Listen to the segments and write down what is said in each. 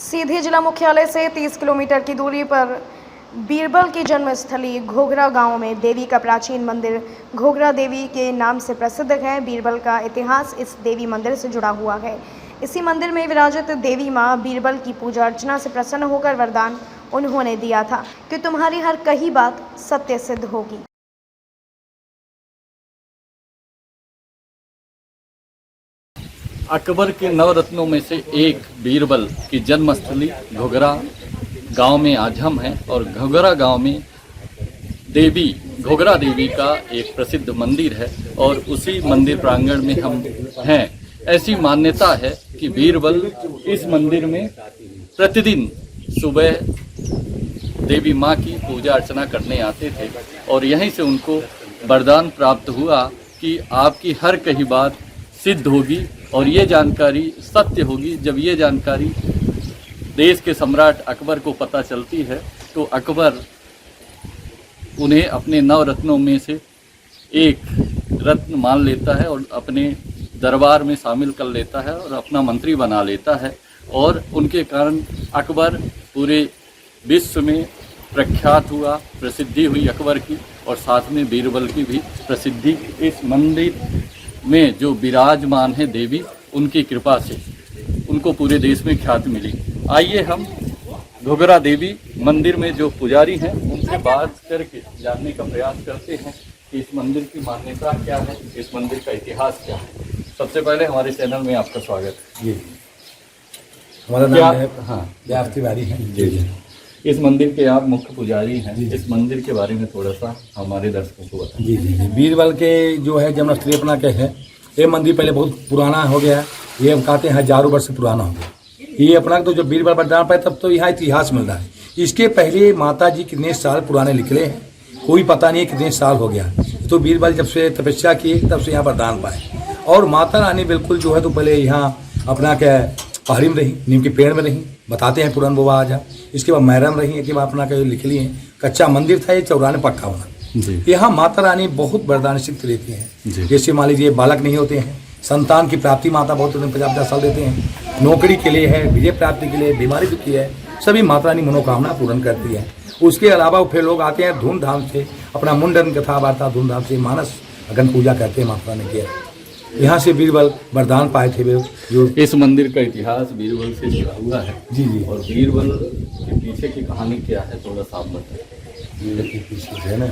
सीधी जिला मुख्यालय से 30 किलोमीटर की दूरी पर बीरबल की जन्मस्थली घोघरा गांव में देवी का प्राचीन मंदिर घोघरा देवी के नाम से प्रसिद्ध है। बीरबल का इतिहास इस देवी मंदिर से जुड़ा हुआ है। इसी मंदिर में विराजित देवी मां बीरबल की पूजा अर्चना से प्रसन्न होकर वरदान उन्होंने दिया था कि तुम्हारी हर कही बात सत्य सिद्ध होगी। अकबर के नवरत्नों में से एक बीरबल की जन्मस्थली घोघरा गांव में आज हम हैं और घोघरा गांव में घोघरा देवी का एक प्रसिद्ध मंदिर है और उसी मंदिर प्रांगण में हम हैं। ऐसी मान्यता है कि बीरबल इस मंदिर में प्रतिदिन सुबह देवी माँ की पूजा अर्चना करने आते थे और यहीं से उनको वरदान प्राप्त हुआ कि आपकी हर कही बात सिद्ध होगी और ये जानकारी सत्य होगी। जब ये जानकारी देश के सम्राट अकबर को पता चलती है तो अकबर उन्हें अपने 9 रत्नों में से एक रत्न मान लेता है और अपने दरबार में शामिल कर लेता है और अपना मंत्री बना लेता है और उनके कारण अकबर पूरे विश्व में प्रख्यात हुआ, प्रसिद्धि हुई अकबर की और साथ में बीरबल की भी प्रसिद्धि इस मंदिर में जो विराजमान है देवी, उनकी कृपा से उनको पूरे देश में ख्याति मिली। आइए हम घोघरा देवी मंदिर में जो पुजारी हैं उनसे बात करके जानने का प्रयास करते हैं कि इस मंदिर की मान्यता क्या है, इस मंदिर का इतिहास क्या है। सबसे पहले हमारे चैनल में आपका स्वागत। जी, हमारा नाम है व्यास तिवारी है। जी जी, इस मंदिर के आप मुख्य पुजारी हैं। इस मंदिर के बारे में थोड़ा सा हमारे दर्शकों को बताएं। जी जी जी, बीरबल के जो है जन्मस्थली अपना के है। ये मंदिर पहले बहुत पुराना हो गया, ये हम कहते हैं हजारों वर्ष पुराना हो गया। ये अपना तो जो बीरबल वरदान पाए तब तो यहाँ इतिहास मिल रहा है। इसके पहले माता जी कितने साल पुराने निकले हैं कोई पता नहीं है, कितने साल हो गया। तो बीरबल जब से तपस्या किए तब से यहाँ वरदान पाए और माता रानी बिल्कुल जो है तो पहले यहाँ अपना क्या पहाड़ी में रही, नीम के पेड़ में रही, बताते हैं पुरान बाबा आजा। इसके बाद मैरम रही है कि अपना कहीं लिख लिए हैं। कच्चा मंदिर था, ये चौराने पक्का होना। यहाँ माता रानी बहुत वरदान सिद्ध रहती हैं। जैसे मान लीजिए बालक नहीं होते हैं, संतान की प्राप्ति माता बहुत 50-50 साल देते हैं, नौकरी के लिए है, विजय प्राप्ति के लिए, बीमारी दुखी है, सभी माता रानी मनोकामना पूर्ण करती है। उसके अलावा फिर लोग आते हैं धूमधाम से अपना मुंडन कथा वार्ता धूमधाम से मानस अगन पूजा करते हैं माता रानी के। यहाँ से बीरबल वरदान पाए थे जो इस मंदिर का इतिहास बीरबल से जुड़ा हुआ है। जी जी, और बीरबल के पीछे की कहानी क्या है थोड़ा सा बताएं,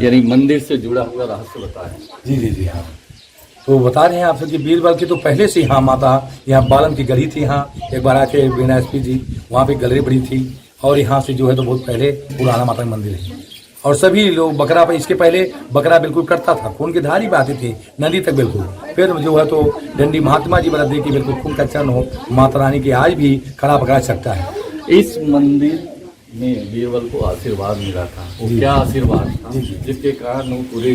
यानी मंदिर से जुड़ा हुआ रहस्य बताएं। जी जी जी हाँ, तो बता रहे हैं आपसे कि बीरबल की तो पहले से यहाँ माता यहाँ बालन की गली थी। यहाँ एक बार आके वीणा एसपी जी वहाँ पे गलरी बड़ी थी और यहाँ से जो है तो बहुत पहले पुराना माता का मंदिर है। और सभी लोग बकरा पे इसके पहले बकरा बिल्कुल कटता था, खून की धारी पे आती थी नदी तक बिल्कुल। फिर जो है तो डंडी महात्मा जी बता दी कि बिल्कुल खून का चरण हो, माता रानी की आज भी खड़ा पकड़ा सकता है। इस मंदिर में बीरबल को आशीर्वाद मिला था, वो क्या आशीर्वाद था जिसके कारण वो पूरे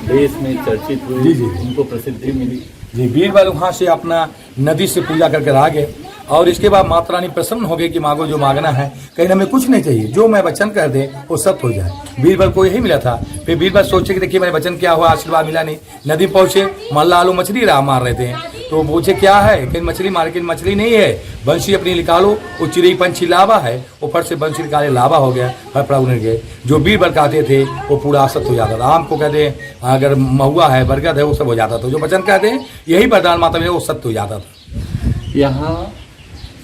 देश में चर्चित हुए, उनको प्रसिद्धि मिली। जी, बीरबल वहाँ से अपना नदी से पूजा करके आ गए और इसके बाद माता रानी प्रसन्न हो गई कि मांगो जो मांगना है, कहीं हमें कुछ नहीं चाहिए, जो मैं वचन कर दे वो सब हो जाए। बीरबल को यही मिला था। फिर बीरबल सोचे कि देखिए मेरे वचन क्या हुआ, आशीर्वाद मिला नहीं। नदी पहुंचे, मल्ला आलू मछली मार रहे थे, तो पूछे क्या है, कहीं मछली मार के मछली नहीं है, बंसी अपनी निकालो, वो चिड़ई पंछी लावा है, वो फट से बंसी निकाले लावा हो गया, फट पड़ा उन्हें गए। जो बीरबल कहते थे वो पूरा असत हो जाता था। आम को कहते अगर महुआ है, बरगद है, वो सब हो जाता था। जो वचन कहते हैं यही वरदान माता में वो सत्य हो जाता था। यहाँ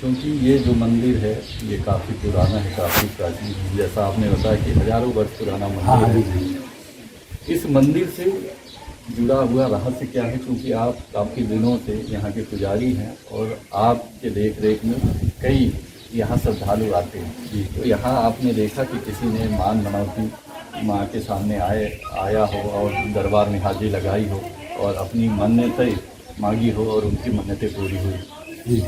क्योंकि ये जो मंदिर है ये काफ़ी पुराना है, काफ़ी प्राचीन है, जैसा आपने बताया कि हजारों वर्ष पुराना मंदिर है। इस मंदिर से जुड़ा हुआ रहस्य क्या है, क्योंकि आप काफ़ी दिनों से यहाँ के पुजारी हैं और आपके देख रेख में कई यहाँ श्रद्धालु आते हैं। तो यहाँ आपने देखा कि किसी ने मान मनौती माँ के सामने आया हो और दरबार में हाजिरी लगाई हो और अपनी मन्नतें मांगी हो और उनकी मन्नतें पूरी हुई।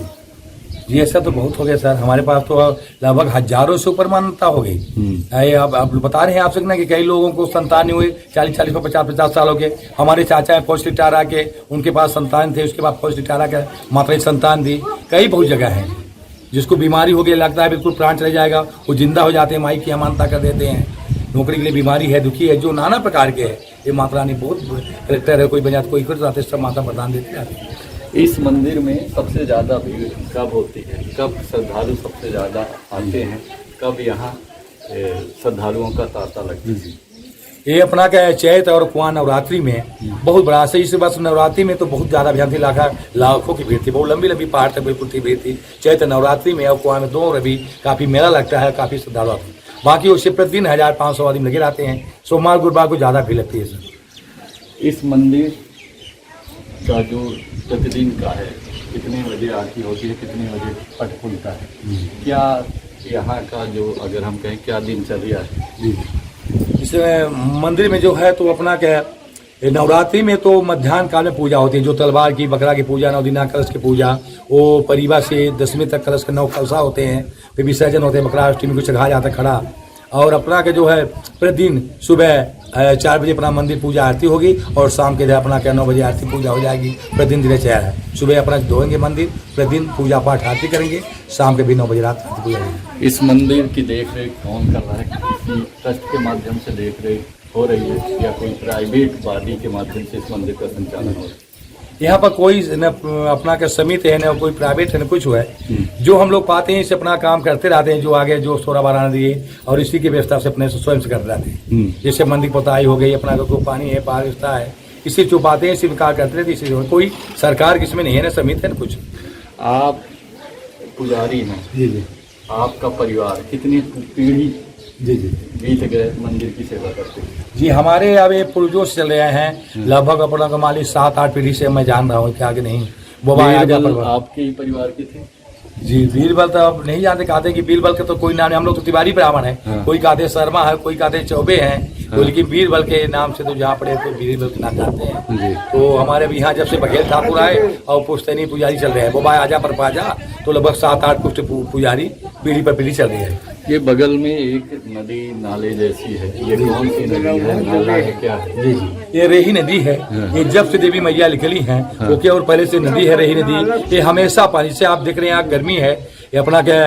जी, ऐसा तो बहुत हो गया सर। हमारे पास तो लगभग हजारों से ऊपर मान्यता हो गई। अब बता रहे हैं आपसे ना कि कई लोगों को संतान नहीं हुए, 40-40 50-50 सालों के। हमारे चाचा है फौज रिटायर आके, उनके पास संतान थे, उसके बाद फौज रिटायर आके माता संतान दी। कई बहुत जगह है जिसको बीमारी हो गई, लगता है बिल्कुल प्राण चले जाएगा, वो जिंदा हो जाते हैं, माई की अमानता कर देते हैं। नौकरी के लिए बीमारी है, दुखी है, जो नाना प्रकार के है, ये माता रानी बहुत कलेक्टर है, कोई बजाते कोई कर जाते, सब माता प्रदान देते हैं। इस मंदिर में सबसे ज़्यादा भीड़ कब होती है, कब श्रद्धालु सबसे ज़्यादा आते हैं, कब यहाँ श्रद्धालुओं का तांता लगता है? ये अपना क्या है, चैत और कुआं नवरात्रि में बहुत बड़ा से, इस बस नवरात्रि में तो बहुत ज़्यादा भीड़ थी, लाखों की भीड़ थी, बहुत लंबी लंबी पहाड़ तक बिल्कुल थी भीड़ थी। चैत नवरात्रि में और कुआं में दोनों भी काफ़ी मेला लगता है, काफ़ी श्रद्धालु आते हैं। बाकी उससे प्रतिदिन 1500 आदमी लगे रहते हैं। सोमवार गुरुवार को ज़्यादा भीड़ लगती है सर। इस मंदिर का जो प्रतिदिन का है, कितने बजे आरती होती है, कितने बजे पट खुलता है, क्या यहाँ का जो अगर हम कहें क्या दिनचर्या है? इस मंदिर में जो है तो अपना क्या है, नवरात्रि में तो मध्याह्न काल में पूजा होती है, जो तलवार की बकरा की पूजा, 9 दिना कलश की पूजा, वो परिवार से 10वीं तक कलश के 9 कलशा होते हैं, फिर विसर्जन होते हैं, बकरा अष्टमी को चढ़ाया जाता है खड़ा। और अपना के जो है प्रतिदिन सुबह 4 बजे अपना मंदिर पूजा आरती होगी और शाम के अपना क्या 9 बजे आरती पूजा हो जाएगी। प्रतिदिन दिनचर्या है, सुबह अपना धोएंगे मंदिर, प्रतिदिन पूजा पाठ आरती करेंगे, शाम के भी 9 बजे रात आरती पूजा होगी। इस मंदिर की देख रेख कौन कर रहा है? किसी ट्रस्ट के माध्यम से देख रेख हो रही है या कोई प्राइवेट बॉडी के माध्यम से इस मंदिर का संचालन हो रहा है? यहाँ पर कोई न अपना का समिति है, न कोई प्राइवेट है, न कुछ है। जो हम लोग पाते हैं इसे अपना काम करते रहते हैं, जो आगे जो 16-12 नदी है और इसी की व्यवस्था से अपने स्वयं से करते रहते हैं। जैसे मंदिर पोताई हो गई, अपना को पानी है, पार व्यवस्था है, इसी जो पाते हैं इसी कार्य करते रहते, इसी कोई सरकार किसमें नहीं है, न समिति है, न कुछ। आप पुजारी हैं जी जी, आपका परिवार कितनी पीढ़ी जी जी बीत गए मंदिर की सेवा करते हैं? जी, हमारे अब ये पुरजोर से चल रहे हैं, लगभग अपना कमाली 7-8 पीढ़ी से मैं जान रहा हूँ कि आगे नहीं। बीरबल आपके ही परिवार के थे? जी, बीरबल तो अब नहीं जानते, कहते कि बीरबल के तो कोई नाम नहीं, हम लोग तो तिवारी ब्राह्मण है। हाँ। कोई कहते शर्मा है, कोई कहते चौबे हैं। तो लेकिन बीरबल के नाम से तो जहाँ पड़े तो बीरबल के नाम जानते हैं। तो हमारे भी यहाँ जब से बघेल ठाकुर आए और पुश्तैनी पुजारी चल रहे हैं, बोबा आजा पर पाजा, तो लगभग 7-8 पुष्ट पुजारी पीढ़ी पर पीढ़ी चल रही है। ये बगल में एक नदी नाले जैसी है, ये कौन सी नदी है, नाला है, क्या है? जी जी, ये रेही नदी है। ये जब से देवी मैया निकली हैं ओके, और पहले से नदी है रेही नदी। ये हमेशा पानी से, आप देख रहे हैं यहाँ गर्मी है, ये अपना क्या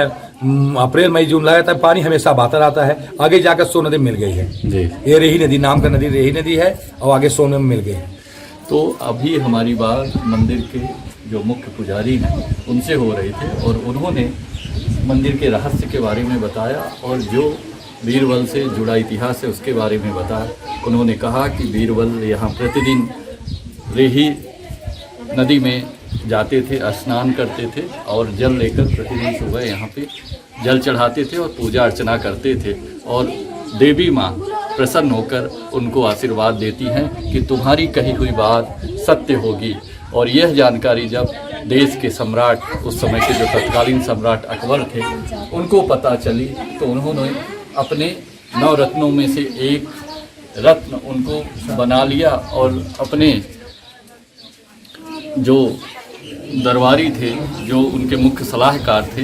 अप्रैल मई जून लगाता है, पानी हमेशा बहता रहता है। आगे जाकर सोन नदी मिल गई है जी, ये रेही नदी नाम का नदी रेही नदी है, और आगे सोन में मिल गई। तो अभी हमारी बात मंदिर के जो मुख्य पुजारी हैं उनसे हो रही थी और उन्होंने मंदिर के रहस्य के बारे में बताया और जो बीरबल से जुड़ा इतिहास है उसके बारे में बताया। उन्होंने कहा कि बीरबल यहाँ प्रतिदिन रेही नदी में जाते थे, स्नान करते थे और जल लेकर प्रतिदिन सुबह यहाँ पे जल चढ़ाते थे और पूजा अर्चना करते थे, और देवी माँ प्रसन्न होकर उनको आशीर्वाद देती हैं कि तुम्हारी कही हुई बात सत्य होगी। और यह जानकारी जब देश के सम्राट, उस समय के जो तत्कालीन सम्राट अकबर थे, उनको पता चली तो उन्होंने अपने 9 रत्नों में से एक रत्न उनको बना लिया और अपने जो दरबारी थे, जो उनके मुख्य सलाहकार थे,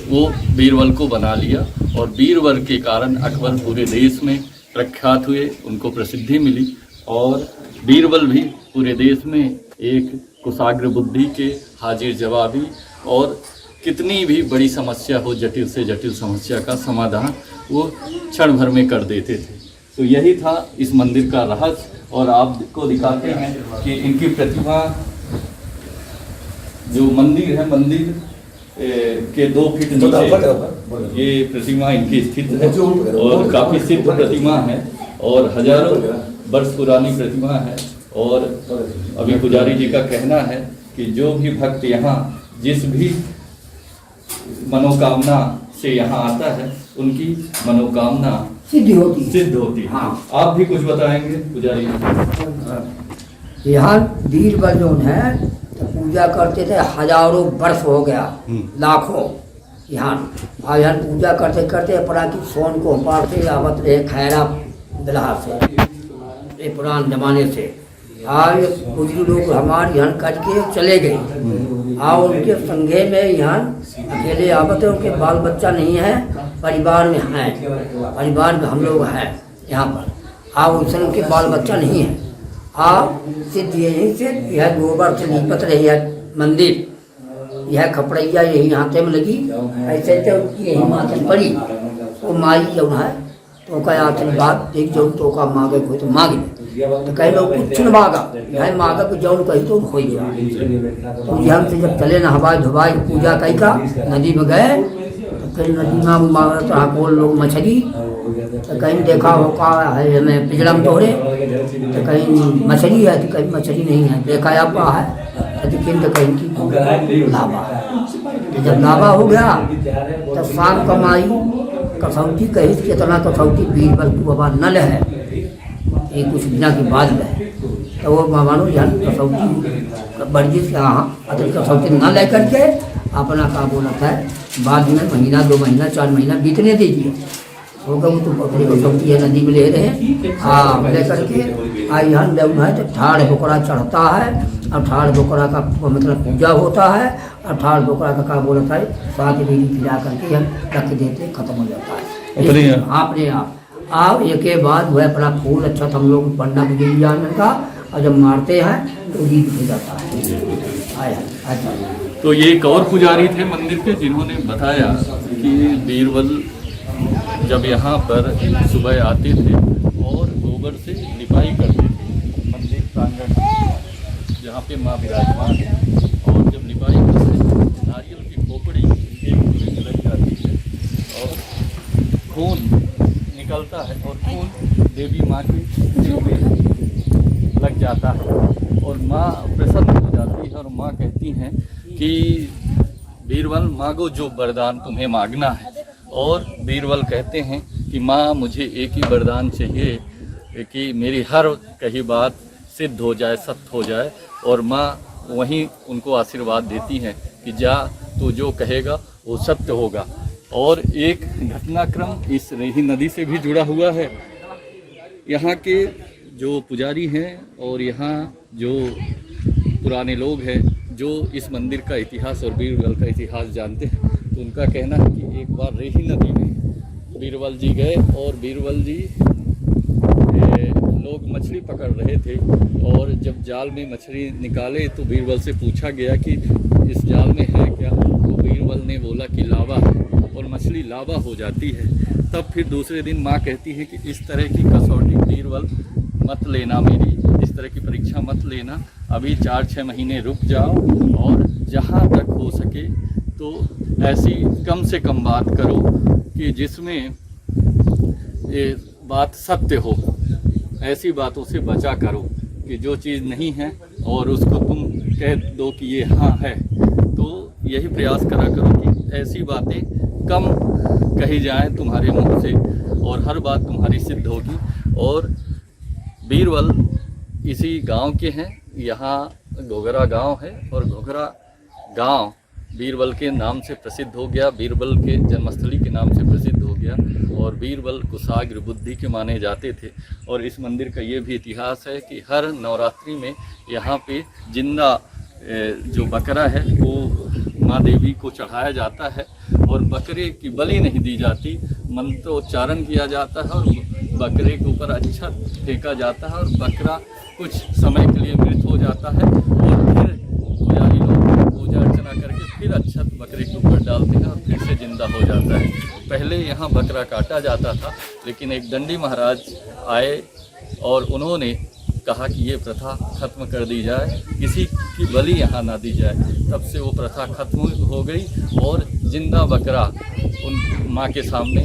वो बीरबल को बना लिया। और बीरबल के कारण अकबर पूरे देश में प्रख्यात हुए, उनको प्रसिद्धि मिली और बीरबल भी पूरे देश में एक कुशाग्र बुद्धि के हाजिर जवाबी और कितनी भी बड़ी समस्या हो, जटिल से जटिल समस्या का समाधान वो क्षण भर में कर देते थे। तो यही था इस मंदिर का रहस्य। और आपको दिखाते हैं कि इनकी प्रतिमा, जो मंदिर है, मंदिर के 2 फीट नीचे ये प्रतिमा इनकी स्थित है और काफ़ी सिद्ध प्रतिमा है और हजारों वर्ष पुरानी प्रतिमा है। और अभी पुजारी जी का कहना है कि जो भी भक्त यहाँ जिस भी मनोकामना से यहाँ आता है उनकी मनोकामना सिद्ध होती है। हाँ। आप भी कुछ बताएंगे पुजारी जी? यहाँ बीरबल जो है तो पूजा करते थे, हजारों वर्ष हो गया, लाखों यहाँ। आज यहाँ पूजा करते करते अपना की सोन को पाड़ते आवत रहे खैरा दलहा से, ये पुराने जमाने से। आज बुजुर्ग लोग हमारे यहाँ करके चले गए और उनके संगे में यहाँ अकेले आवत है, उनके बाल बच्चा नहीं है, परिवार में हैं, परिवार में हम लोग हैं यहाँ पर। और उनसे उनके बाल बच्चा नहीं है। आप सिद्ध यहीं से यह गोबर से लीपत रही है मंदिर, यह खपड़ैया यही हाथे में लगी, ऐसे तो यही माथे पड़ी। वो माई जो है तो का आशीर्वाद देख जो तो का मांगे कोई तो मांगे तो कहीं लोग कुछ न मांगा भाई मांगा तो जौन कही तो हो गया। तो हम से जब चले ना हवाई धुवाई पूजा कही का नदी में गए तो कहीं नदी में मांग रहे तो को लोग मछली तो कहीं देखा होगा है हमें पिजड़म तोड़े तो कहीं मछली है तो कहीं मछली नहीं है देखा आपका है लेकिन तो कहीं की लावा तो जब लावा हो गया तो शाम कमाई कसौटी कही कितना कसौटी बीरबल की बाबा नल है ये कुछ बिना की बात है तो वो मानो जान कसौटी बर्जी से हाँ अगर कसौटी न ले करके अपना का बोला था बाद में महीना 2 महीना 4 महीना बीतने दीजिए होगा वो तो बकरी कसौटी है नदी में ले रहे हैं हाँ ले करके आई यहाँ जब है तो ठाड़ बोकरा चढ़ता है और ठाड़ बोकरा का मतलब पूजा होता है और ठाड़ बोकरा का बोलता है साथ बीड़ी खिला करके हम रख देते खत्म हो जाता है अपने आप एक के बाद वह अपना फूल अच्छा हम लोग पढ़ना भी गिर जाने का और जब मारते हैं तो गीत हो जाता है आया अच्छा। तो ये एक और पुजारी थे मंदिर के जिन्होंने बताया कि बीरबल जब यहाँ पर सुबह आते थे और गोबर से लिपाई करते थे मंदिर प्रांगण जहाँ पे माँ विराजमान है और जब लिपाई करते हैं नारियल की खोपड़ी एक दूसरे में लग जाती है और खून निकलता है और खून देवी माँ के सिर में लग जाता है और माँ प्रसन्न हो जाती है और माँ कहती हैं कि बीरबल मांगो जो वरदान तुम्हें मांगना है। और बीरबल कहते हैं कि माँ मुझे एक ही वरदान चाहिए कि मेरी हर कही बात सिद्ध हो जाए सत्य हो जाए। और माँ वहीं उनको आशीर्वाद देती हैं कि जा तू जो कहेगा वो सत्य होगा। और एक घटनाक्रम इस रेही नदी से भी जुड़ा हुआ है। यहाँ के जो पुजारी हैं और यहाँ जो पुराने लोग हैं जो इस मंदिर का इतिहास और बीरबल का इतिहास जानते हैं तो उनका कहना है कि एक बार रेही नदी में बीरबल जी गए और बीरबल जी लोग मछली पकड़ रहे थे और जब जाल में मछली निकाले तो बीरबल से पूछा गया कि इस जाल में है क्या। तो बीरबल ने बोला कि लावा है और मछली लावा हो जाती है। तब फिर दूसरे दिन माँ कहती है कि इस तरह की कसौटी बीरबल मत लेना, मेरी इस तरह की परीक्षा मत लेना, अभी 4-6 महीने रुक जाओ और जहाँ तक हो सके तो ऐसी कम से कम बात करो कि जिसमें ये बात सत्य हो। ऐसी बातों से बचा करो कि जो चीज़ नहीं है और उसको तुम कह दो कि ये हाँ है। तो यही प्रयास करा करो कि ऐसी बातें कम कही जाएं तुम्हारे मुंह से और हर बात तुम्हारी सिद्ध होगी। और बीरबल इसी गांव के हैं। यहाँ घोघरा गांव है और घोघरा गांव बीरबल के नाम से प्रसिद्ध हो गया, बीरबल के जन्मस्थली के नाम से प्रसिद्ध हो गया। और बीरबल कुशाग्र बुद्धि के माने जाते थे। और इस मंदिर का ये भी इतिहास है कि हर नवरात्रि में यहाँ पे जिंदा जो बकरा है वो माँ देवी को चढ़ाया जाता है और बकरे की बलि नहीं दी जाती, मंत्रोच्चारण किया जाता है और बकरे के ऊपर अक्षत फेंका जाता है और बकरा कुछ समय के लिए मृत हो जाता है और फिर पुजारी लोग पूजा अर्चना करके फिर अक्षत बकरे के ऊपर डालते हैं और फिर से जिंदा हो जाता है। पहले यहाँ बकरा काटा जाता था लेकिन एक दंडी महाराज आए और उन्होंने कहा कि ये प्रथा खत्म कर दी जाए, किसी की बलि यहाँ ना दी जाए। तब से वो प्रथा खत्म हो गई और जिंदा बकरा उन माँ के सामने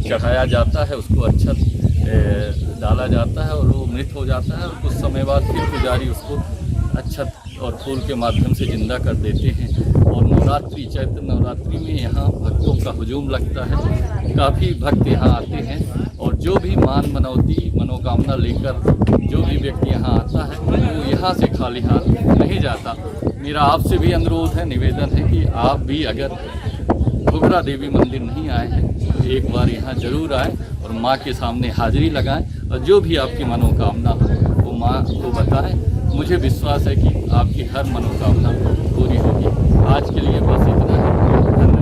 चढ़ाया जाता है, उसको अक्षत डाला जाता है और वो मृत हो जाता है और कुछ समय बाद फिर पुजारी उसको अक्षत और फूल के माध्यम से जिंदा कर देते हैं। और नवरात्रि चैत्र नवरात्रि में यहाँ भक्तों का हुजूम लगता है, काफ़ी भक्त यहाँ आते हैं और जो भी मान मनौती मनोकामना लेकर जो भी व्यक्ति यहाँ आता है वो यहाँ से खाली हाथ नहीं जाता। मेरा आपसे भी अनुरोध है, निवेदन है कि आप भी अगर घोघरा देवी मंदिर नहीं आए हैं तो एक बार यहाँ जरूर आएँ और माँ के सामने हाजिरी लगाएं और जो भी आपकी मनोकामना हो वो माँ को बताएं। मुझे विश्वास है कि आपकी हर मनोकामना पूरी होगी। आज के लिए बस इतना है। धन्यवाद।